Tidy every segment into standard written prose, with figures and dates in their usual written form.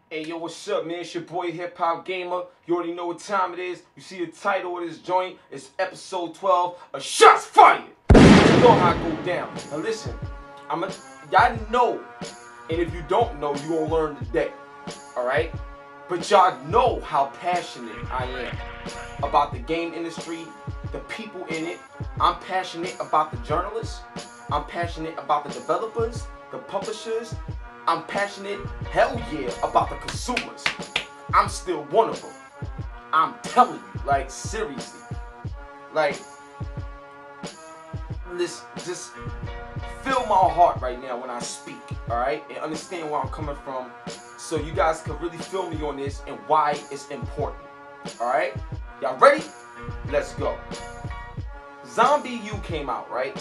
Hey yo, what's up, man? It's your boy Hip Hop Gamer. You already know what time it is. You see the title of this joint. It's episode 12 of Shots Fired. You know how it go down. Now listen, y'all know, and if you don't know, you gonna learn today. Alright? But y'all know how passionate I am about the game industry, the people in it. I'm passionate about the journalists. I'm passionate about the developers, the publishers. I'm passionate, hell yeah, about the consumers. I'm still one of them. I'm telling you, like, seriously. Like, listen, just feel my heart right now when I speak, alright? And understand where I'm coming from so you guys can really feel me on this and why it's important, alright? Y'all ready? Let's go. ZombiU came out, right?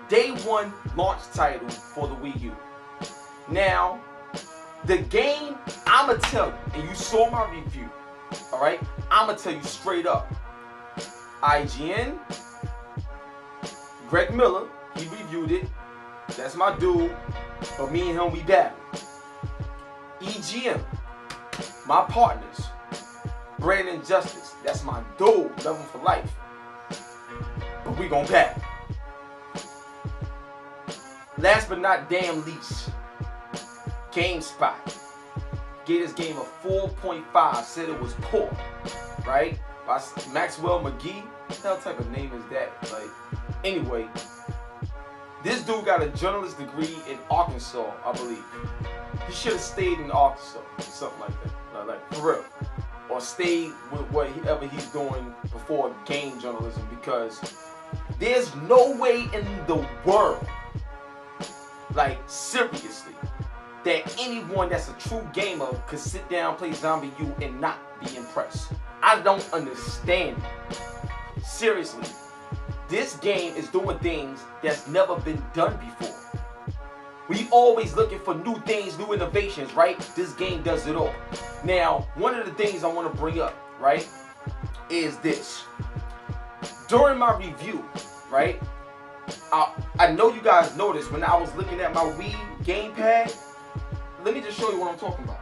Day one launch title for the Wii U. Now, the game, I'ma tell you, and you saw my review, alright? I'ma tell you straight up. IGN, Greg Miller, he reviewed it. That's my dude, but me and him, we battle. IGN, my partners. Brandon Justice, that's my dude, love him for life. But we gon' battle. Last but not damn least, GameSpot gave this game a 4.5, said it was poor, right? By Maxwell McGee. What the hell type of name is that? Like, anyway, this dude got a journalist degree in Arkansas, I believe. He should have stayed in Arkansas, something like that, like for real, or stayed with whatever he's doing before game journalism, because there's no way in the world, like seriously, that anyone that's a true gamer could sit down, play ZombiU, and not be impressed. I don't understand it. Seriously, this game is doing things that's never been done before. We always looking for new things, new innovations, right? This game does it all. Now, one of the things I want to bring up, right, is this. During my review, right, I know you guys noticed when I was looking at my Wii gamepad. Let me just show you what I'm talking about.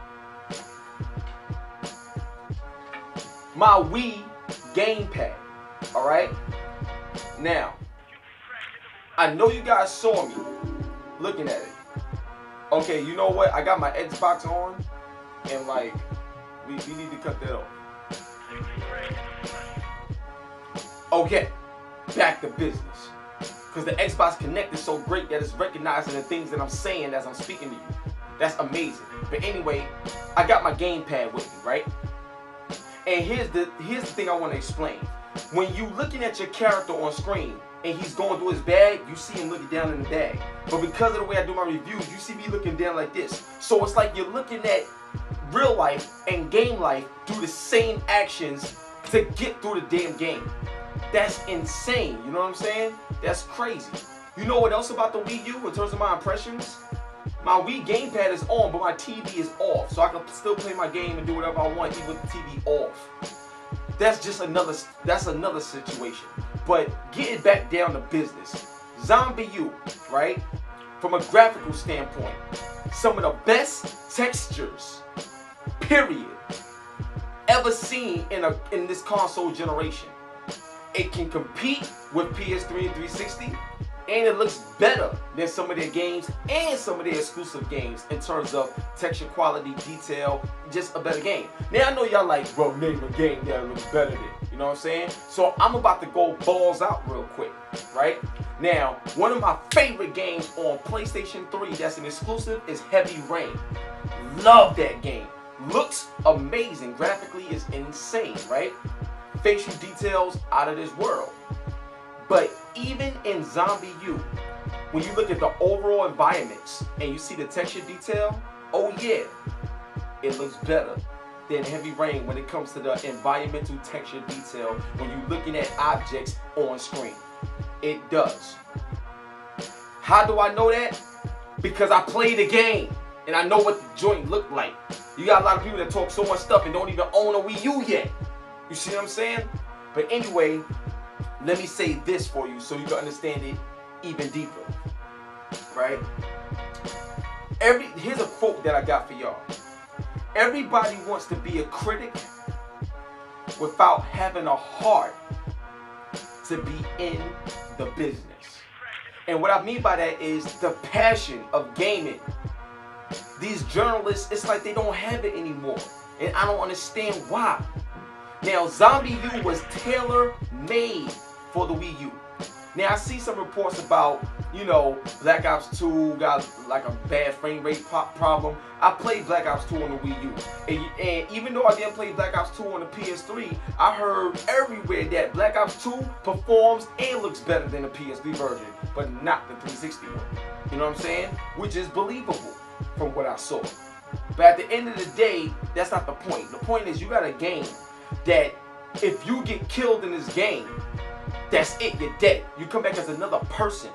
My Wii gamepad, alright? Now, I know you guys saw me looking at it. Okay, you know what? I got my Xbox on, and like, we need to cut that off. Okay, back to business. Because the Xbox Connect is so great that it's recognizing the things that I'm saying as I'm speaking to you. That's amazing. But anyway, I got my gamepad with me, right? And here's the thing I want to explain. When you looking at your character on screen and he's going through his bag, you see him looking down in the bag. But because of the way I do my reviews, you see me looking down like this. So it's like you're looking at real life and game life do the same actions to get through the damn game. That's insane. You know what I'm saying? That's crazy. You know what else about the Wii U in terms of my impressions? My Wii gamepad is on, but my TV is off, so I can still play my game and do whatever I want, even with the TV off. That's just another situation. But getting back down to business, ZombiU, right? From a graphical standpoint, some of the best textures, period, ever seen in this console generation. It can compete with PS3 and 360. And it looks better than some of their games and some of their exclusive games in terms of texture, quality, detail, just a better game. Now I know y'all like, bro, name a game that looks better than, you know what I'm saying? So I'm about to go balls out real quick, right? Now, one of my favorite games on PlayStation 3 that's an exclusive is Heavy Rain. Love that game. Looks amazing. Graphically is insane, right? Facial details out of this world. But even in ZombiU, when you look at the overall environments and you see the texture detail, oh yeah, it looks better than Heavy Rain when it comes to the environmental texture detail when you're looking at objects on screen. It does. How do I know that? Because I play the game and I know what the joint looked like. You got a lot of people that talk so much stuff and don't even own a Wii U yet. You see what I'm saying? But anyway, let me say this for you so you can understand it even deeper, right? Here's a quote that I got for y'all. Everybody wants to be a critic without having a heart to be in the business. And what I mean by that is the passion of gaming. These journalists, it's like they don't have it anymore. And I don't understand why. Now, ZombiU was tailor-made for the Wii U. Now, I see some reports about, you know, Black Ops 2 got like a bad frame rate problem. I played Black Ops 2 on the Wii U. And even though I didn't play Black Ops 2 on the PS3, I heard everywhere that Black Ops 2 performs and looks better than the PS3 version, but not the 360 one. You know what I'm saying? Which is believable from what I saw. But at the end of the day, that's not the point. The point is you got a game that if you get killed in this game, that's it, you're dead. You come back as another person,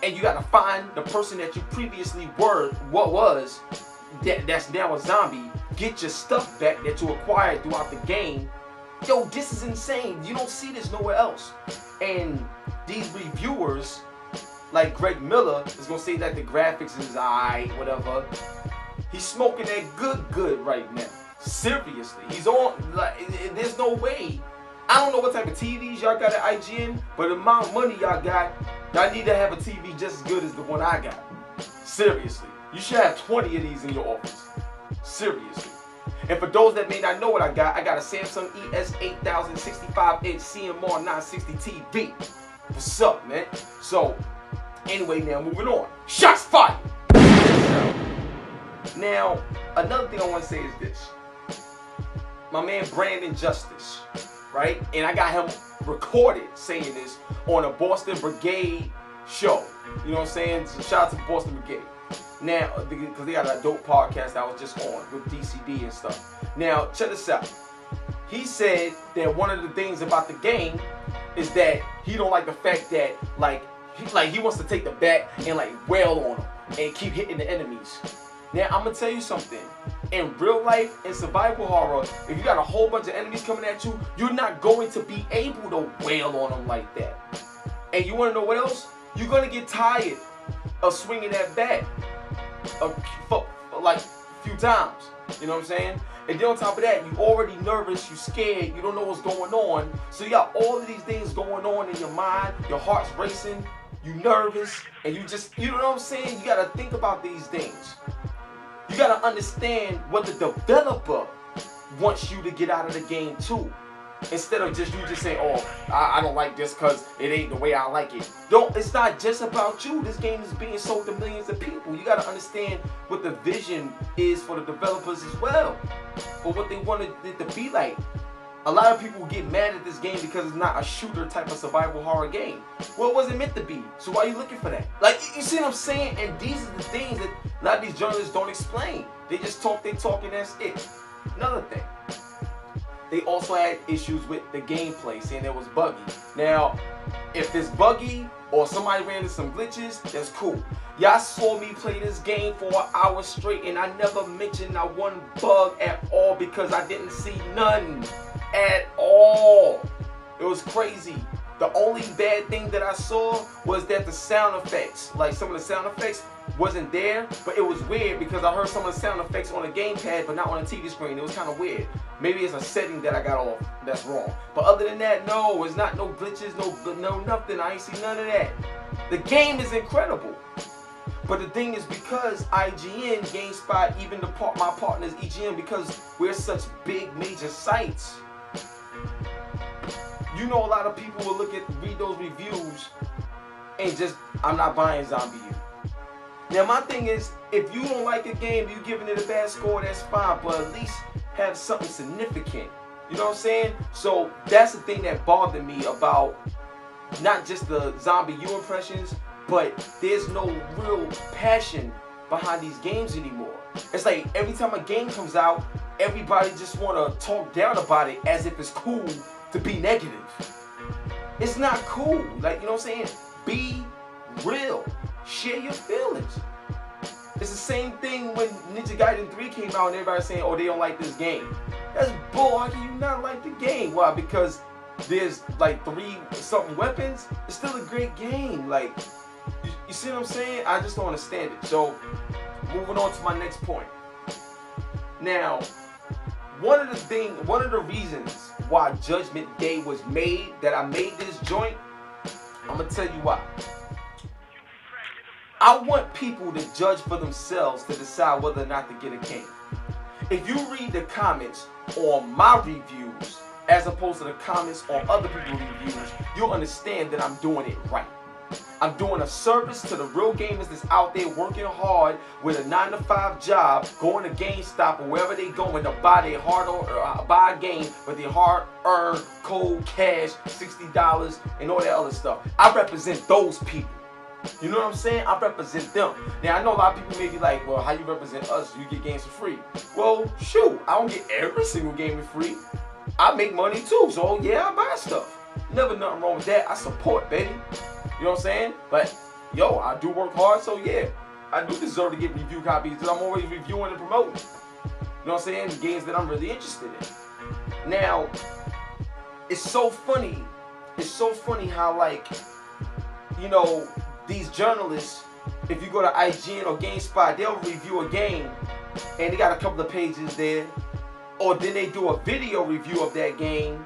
and you gotta find the person that you previously were, that's now a zombie. Get your stuff back that you acquired throughout the game. Yo, this is insane. You don't see this nowhere else. And these reviewers, like Greg Miller, is gonna say that the graphics is alright, whatever. He's smoking that good right now. Seriously, he's on. Like, there's no way. I don't know what type of TVs y'all got at IGN, but the amount of money y'all got, y'all need to have a TV just as good as the one I got. Seriously. You should have 20 of these in your office. Seriously. And for those that may not know what I got a Samsung ES8000 65-inch CMR 960 TV. What's up, man? So, anyway, now moving on. Shots fired! Now, another thing I want to say is this. My man Brandon Justice, right? And I got him recorded saying this on a Boston Brigade show. You know what I'm saying? So shout out to Boston Brigade. Now, because they got a dope podcast that I was just on with DCD and stuff. Now, check this out. He said that one of the things about the game is that he don't like the fact that he wants to take the bat and like wail on them and keep hitting the enemies. Now, I'm gonna tell you something. In real life, in survival horror, if you got a whole bunch of enemies coming at you, you're not going to be able to wail on them like that. And you wanna know what else? You're gonna get tired of swinging that bat like a few times. You know what I'm saying? And then on top of that, you already nervous, you scared, you don't know what's going on. So you got all of these things going on in your mind, your heart's racing, you nervous, and you know what I'm saying? You gotta think about these things. You gotta understand what the developer wants you to get out of the game too. Instead of you just saying, oh, I don't like this because it ain't the way I like it. It's not just about you. This game is being sold to millions of people. You gotta understand what the vision is for the developers as well. For what they wanted it to be like. A lot of people get mad at this game because it's not a shooter type of survival horror game. Well, it wasn't meant to be. So why are you looking for that? Like, you see what I'm saying? And these are the things that a lot of these journalists don't explain. They just talk, and that's it. Another thing. They also had issues with the gameplay, saying it was buggy. Now, if it's buggy or somebody ran into some glitches, that's cool. Y'all saw me play this game for an hour straight and I never mentioned not one bug at all because I didn't see none at all. It was crazy. The only bad thing that I saw was that the sound effects, like some of the sound effects wasn't there, but it was weird because I heard some of the sound effects on the gamepad but not on the TV screen. It was kind of weird. Maybe it's a setting that I got off that's wrong. But other than that, no, it's not no glitches, no nothing. I ain't see none of that. The game is incredible. But the thing is, because IGN, GameSpot, even my partners IGN, because we're such big major sites, you know, a lot of people will read those reviews and just, I'm not buying ZombiU. Now my thing is, if you don't like a game, you giving it a bad score, that's fine, but at least have something significant. You know what I'm saying? So that's the thing that bothered me about not just the ZombiU impressions, but there's no real passion behind these games anymore. It's like every time a game comes out, everybody just want to talk down about it as if it's cool to be negative. It's not cool. Like, you know what I'm saying? Be real. Share your feelings. It's the same thing when Ninja Gaiden 3 came out and everybody's saying, oh, they don't like this game. That's bull. How can you not like the game? Why? Because there's like 3-something weapons? It's still a great game. Like, you see what I'm saying? I just don't understand it. So, moving on to my next point. Now, one of the reasons why Judgment Day was made, that I made this joint, I'm gonna tell you why. I want people to judge for themselves to decide whether or not to get a game. If you read the comments on my reviews as opposed to the comments on other people's reviews, you'll understand that I'm doing it right. I'm doing a service to the real gamers that's out there working hard with a 9-to-5 job, going to GameStop or wherever they going to buy their buy a game with their hard-earned cold cash, $60 and all that other stuff. I represent those people. You know what I'm saying? I represent them. Now, I know a lot of people may be like, well, how you represent us? You get games for free. Well, shoot, I don't get every single game for free. I make money too, so yeah, I buy stuff. Never nothing wrong with that. I support, baby. You know what I'm saying? But, yo, I do work hard, so yeah, I do deserve to get review copies because I'm always reviewing and promoting. You know what I'm saying? The games that I'm really interested in. Now, it's so funny. It's so funny how, like, you know, these journalists, if you go to IGN or GameSpot, they'll review a game and they got a couple of pages there, or then they do a video review of that game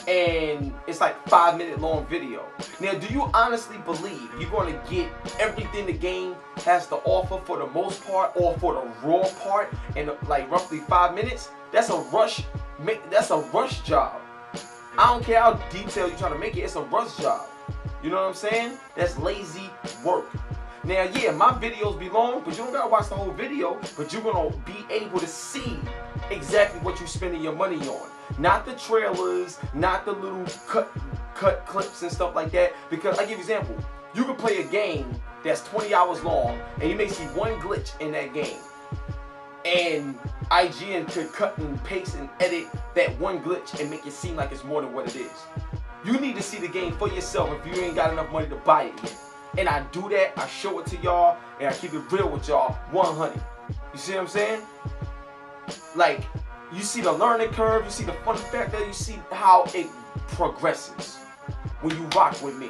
and it's like 5-minute long video. Now, do you honestly believe you're going to get everything the game has to offer for the most part, or for the raw part, in like roughly 5 minutes? That's a rush. That's a rush job. I don't care how detailed you're trying to make it. It's a rush job. You know what I'm saying? That's lazy work. Now, yeah, my videos be long, but you don't gotta watch the whole video, but you're gonna be able to see exactly what you're spending your money on. Not the trailers, not the little cut clips and stuff like that. Because I give you an example. You can play a game that's 20 hours long, and you may see one glitch in that game. And IGN could cut and paste and edit that one glitch and make it seem like it's more than what it is. You need to see the game for yourself if you ain't got enough money to buy it yet. And I do that, I show it to y'all, and I keep it real with y'all, 100. You see what I'm saying? Like, you see the learning curve, you see the fun factor, you see how it progresses when you rock with me.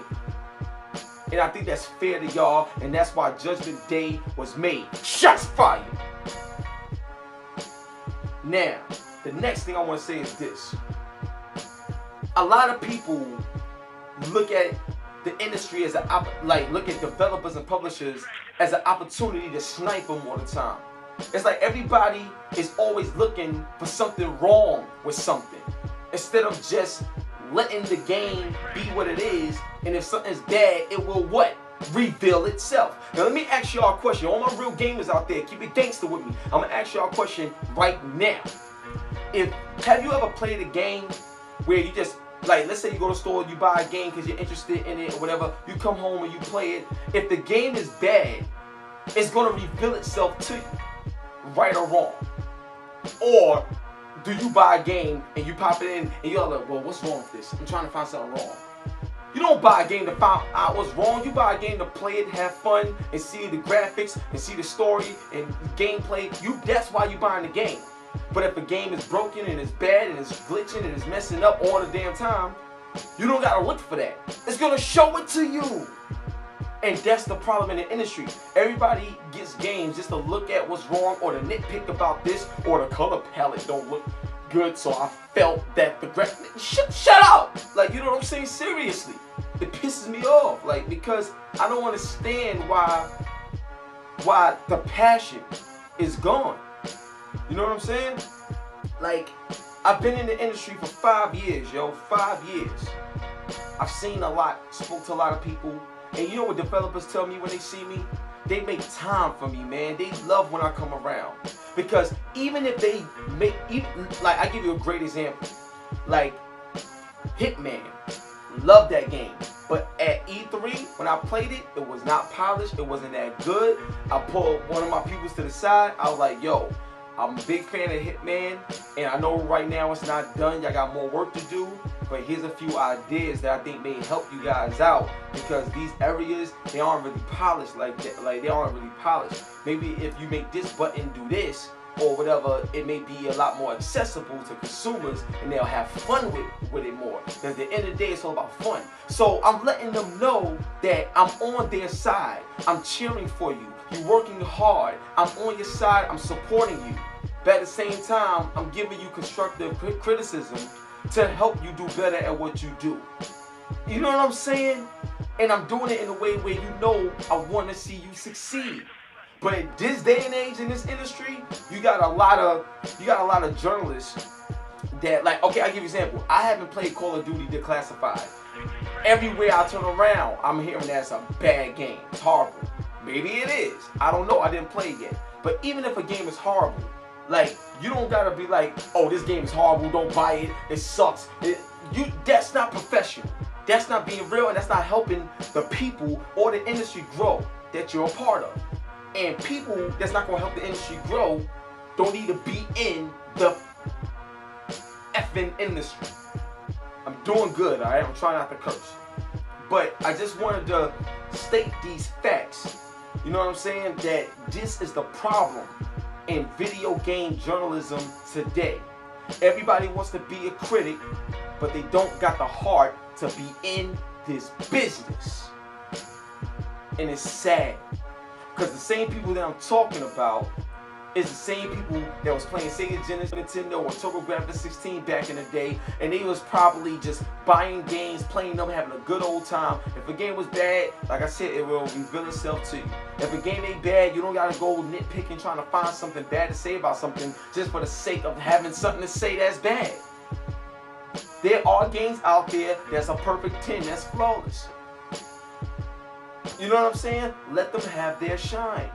And I think that's fair to y'all, and that's why Judgment Day was made. Shots fired! Now, the next thing I want to say is this. A lot of people look at the industry as look at developers and publishers as an opportunity to snipe them all the time. It's like everybody is always looking for something wrong with something, instead of just letting the game be what it is, and if something's bad, it will what? Reveal itself. Now let me ask y'all a question. All my real gamers out there, keep it gangster with me. I'm gonna ask y'all a question right now. Have you ever played a game where you just, like, let's say you go to the store, you buy a game because you're interested in it or whatever, you come home and you play it. If the game is bad, it's going to reveal itself to you, right or wrong. Or do you buy a game and you pop it in and you're like, well, what's wrong with this? I'm trying to find something wrong. You don't buy a game to find out what's wrong. You buy a game to play it, have fun, and see the graphics, and see the story, and gameplay. That's why you're buying the game. But if a game is broken and it's bad and it's glitching and it's messing up all the damn time, you don't gotta look for that. It's gonna show it to you. And that's the problem in the industry. Everybody gets games just to look at what's wrong, or to nitpick about this, or the color palette don't look good, so I felt that the shut up! Like, you know what I'm saying? Seriously. It pisses me off. Like, because I don't understand why the passion is gone. You know what I'm saying? Like, I've been in the industry for 5 years, yo. 5 years. I've seen a lot, spoke to a lot of people. And you know what developers tell me when they see me? They make time for me, man. They love when I come around. Because even if they make, like, I give you a great example. Like, Hitman. Love that game. But at E3, when I played it, it was not polished. It wasn't that good. I pulled one of my peoples to the side. I was like, yo, I'm a big fan of Hitman, and I know right now it's not done. Y'all got more work to do, but here's a few ideas that I think may help you guys out, because these areas, they aren't really polished like that. Like, they aren't really polished. Maybe if you make this button do this or whatever, it may be a lot more accessible to consumers, and they'll have fun with it more. Because at the end of the day, it's all about fun. So I'm letting them know that I'm on their side. I'm cheering for you. You're working hard. I'm on your side. I'm supporting you. but at the same time, I'm giving you constructive criticism to help you do better at what you do. You know what I'm saying? And I'm doing it in a way where you know I want to see you succeed. But in this day and age in this industry, you got a lot of journalists that, like, okay, I'll give you an example. I haven't played Call of Duty Declassified. Everywhere I turn around, I'm hearing that's a bad game. It's horrible. Maybe it is. I don't know. I didn't play it yet. But even if a game is horrible, like, you don't gotta be like, oh, this game is horrible, don't buy it, it sucks. That's not professional. That's not being real, and that's not helping the people or the industry grow that you're a part of. And people that's not gonna help the industry grow don't need to be in the effing industry. I'm doing good, alright? I'm trying not to curse. But I just wanted to state these facts. You know what I'm saying? That this is the problem in video game journalism today. Everybody wants to be a critic, but they don't got the heart to be in this business. And it's sad, because the same people that I'm talking about is the same people that was playing Sega Genesis, Nintendo, or TurboGrafx 16 back in the day, and they was probably just buying games, playing them, having a good old time. If a game was bad, like I said, it will reveal itself to you. If a game ain't bad, you don't gotta go nitpicking, trying to find something bad to say about something just for the sake of having something to say that's bad. There are games out there that's a perfect 10, that's flawless. You know what I'm saying? Let them have their shine.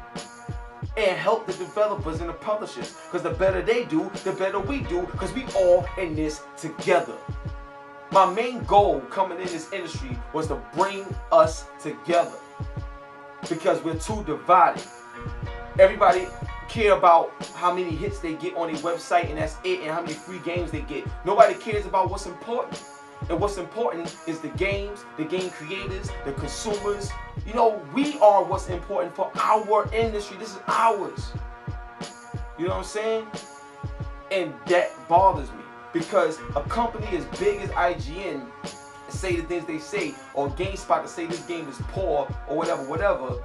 And help the developers and the publishers. Because the better they do, the better we do. Because we all in this together. My main goal coming in this industry was to bring us together. Because we're too divided. Everybody care about how many hits they get on their website, and that's it, and how many free games they get. Nobody cares about what's important. And what's important is the games, the game creators, the consumers. You know, we are what's important for our industry. This is ours. You know what I'm saying? And that bothers me, because a company as big as IGN say the things they say, or GameSpot to say this game is poor, or whatever,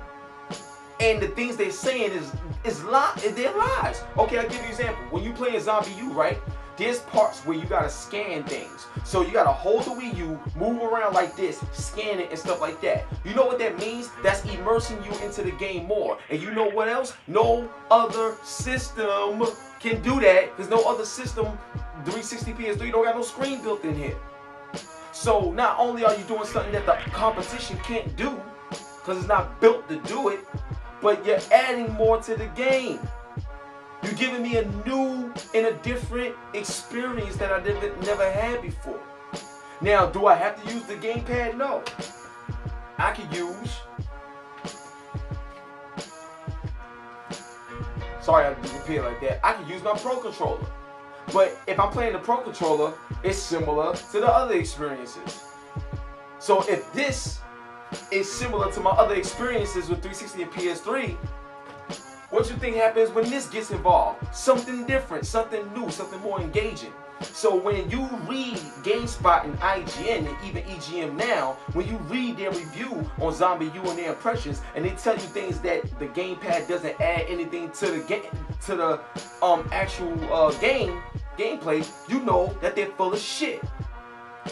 and the things they're saying is they're lies. Okay, I'll give you an example. When you play a ZombiU, right? There's parts where you gotta scan things. So you gotta hold the Wii U, move around like this, scan it and stuff like that. You know what that means? That's immersing you into the game more. And you know what else? No other system can do that. There's no other system, 360 PS3, don't got no screen built in here. So not only are you doing something that the competition can't do, because it's not built to do it, but you're adding more to the game. You're giving me a new and a different experience that I never had before. Now, do I have to use the gamepad? No. I can use... Sorry, I didn't repeat it like that. I can use my Pro Controller. But if I'm playing the Pro Controller, it's similar to the other experiences. So if this is similar to my other experiences with 360 and PS3, what you think happens when this gets involved? Something different, something new, something more engaging. So when you read GameSpot and IGN and even EGM now, when you read their review on ZombiU and their impressions, and they tell you things that the gamepad doesn't add anything to the game, to the actual gameplay, you know that they're full of shit.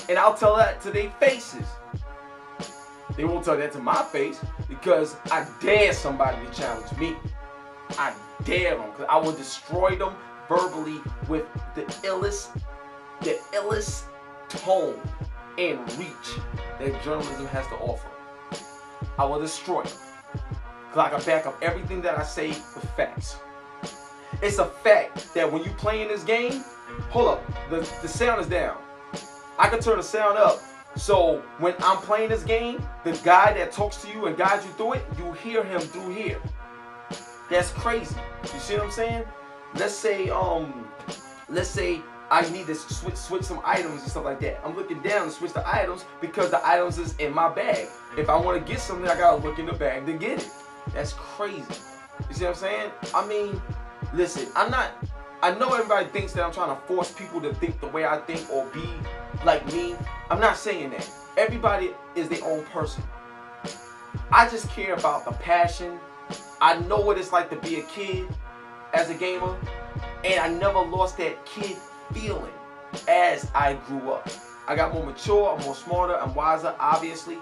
And I'll tell that to their faces. They won't tell that to my face, because I dare somebody to challenge me. I dare them, because I will destroy them verbally with the illest tone and reach that journalism has to offer. I will destroy them, because I can back up everything that I say with facts. It's a fact that when you playing this game, hold up, the sound is down. I can turn the sound up, so when I'm playing this game, the guy that talks to you and guides you through it, you hear him through here. That's crazy. You see what I'm saying? Let's say I need to switch some items and stuff like that. I'm looking down to switch the items because the items is in my bag. If I want to get something, I gotta look in the bag to get it. That's crazy. You see what I'm saying? I mean, listen, I know everybody thinks that I'm trying to force people to think the way I think or be like me. I'm not saying that. Everybody is their own person. I just care about the passion. I know what it's like to be a kid as a gamer. And I never lost that kid feeling as I grew up. I got more mature, I'm more smarter, I'm wiser, obviously.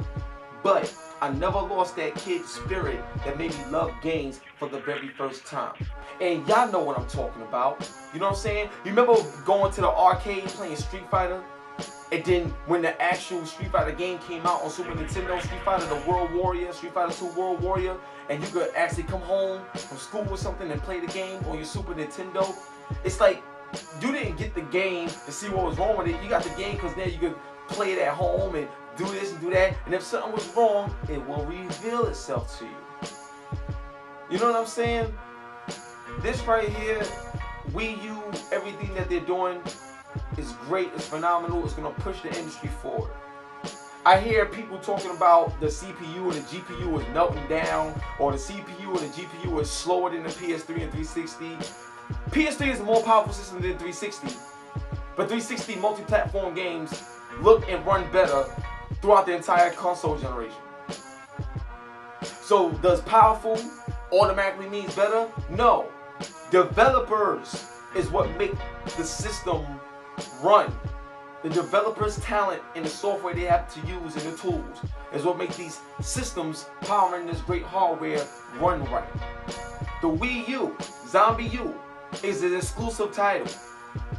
But I never lost that kid spirit that made me love games for the very first time. And y'all know what I'm talking about. You know what I'm saying? You remember going to the arcade playing Street Fighter? And then when the actual Street Fighter game came out on Super Nintendo, Street Fighter the World Warrior, Street Fighter 2 World Warrior, and you could actually come home from school or something and play the game on your Super Nintendo. It's like you didn't get the game to see what was wrong with it. You got the game because now you could play it at home and do this and do that. And if something was wrong, it will reveal itself to you. You know what I'm saying? This right here, Wii U, everything that they're doing is great, it's phenomenal, it's going to push the industry forward. I hear people talking about the CPU and the GPU is melting down, or the CPU and the GPU is slower than the PS3 and 360. PS3 is a more powerful system than 360, but 360 multi-platform games look and run better throughout the entire console generation. So does powerful automatically means better? No. Developers is what make the system run. The developers' talent and the software they have to use and the tools is what make these systems powering this great hardware run right. The Wii U, ZombiU, is an exclusive title.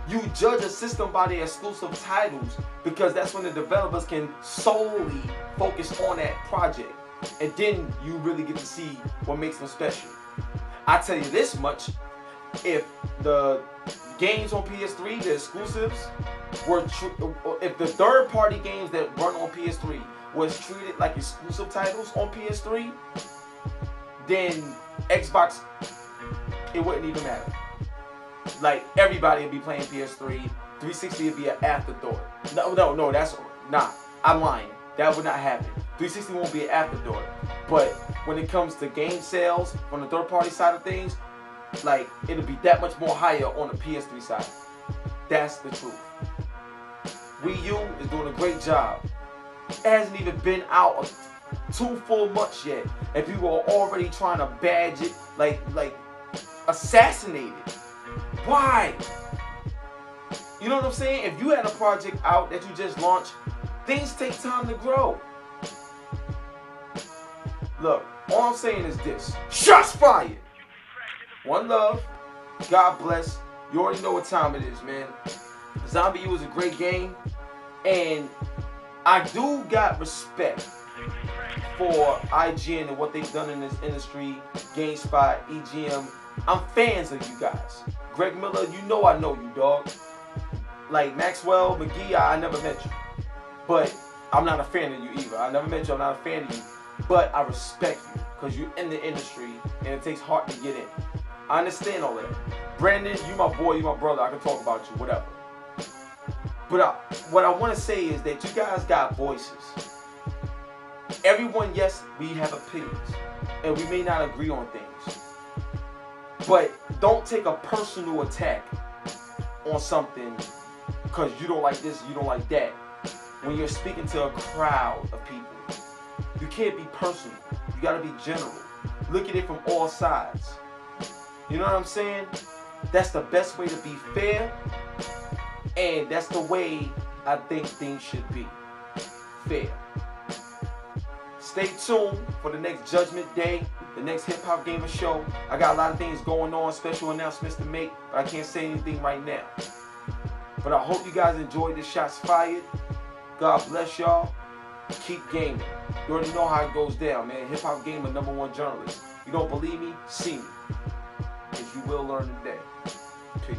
You judge a system by their exclusive titles because that's when the developers can solely focus on that project. And then you really get to see what makes them special. I tell you this much, if the games on PS3, the exclusives, if the third-party games that run on PS3 was treated like exclusive titles on PS3, then Xbox, it wouldn't even matter. Like, everybody would be playing PS3, 360 would be an afterthought. No, that's not. I'm lying. That would not happen. 360 won't be an afterthought. But when it comes to game sales on the third-party side of things, like, it'll be that much more higher on the PS3 side. That's the truth. Wii U is doing a great job. It hasn't even been out 2 full months yet, and people are already trying to badge it, like assassinate it. Why? You know what I'm saying? If you had a project out that you just launched, things take time to grow. Look, all I'm saying is this. Shots fired! One love. God bless. You already know what time it is, man. ZombiU is a great game. And I do got respect for IGN and what they've done in this industry. GameSpot, IGN. I'm fans of you guys. Greg Miller, you know I know you, dog. Like Maxwell McGee, I never met you. But I'm not a fan of you either. I never met you, I'm not a fan of you. But I respect you because you're in the industry and it takes heart to get in. I understand all that. Brandon, you my boy, you my brother. I can talk about you, whatever. But what I want to say is that you guys got voices. Everyone, yes, we have opinions. And we may not agree on things. But don't take a personal attack on something because you don't like this, you don't like that. When you're speaking to a crowd of people, you can't be personal. You got to be general. Look at it from all sides. You know what I'm saying? That's the best way to be fair. And that's the way I think things should be. Fair. Stay tuned for the next Judgment Day, the next Hip Hop Gamer Show. I got a lot of things going on, special announcements to make, but I can't say anything right now. But I hope you guys enjoyed this Shots Fired. God bless y'all. Keep gaming. You already know how it goes down, man. Hip Hop Gamer, #1 journalist. You don't believe me? See me. Because you will learn today. Peace.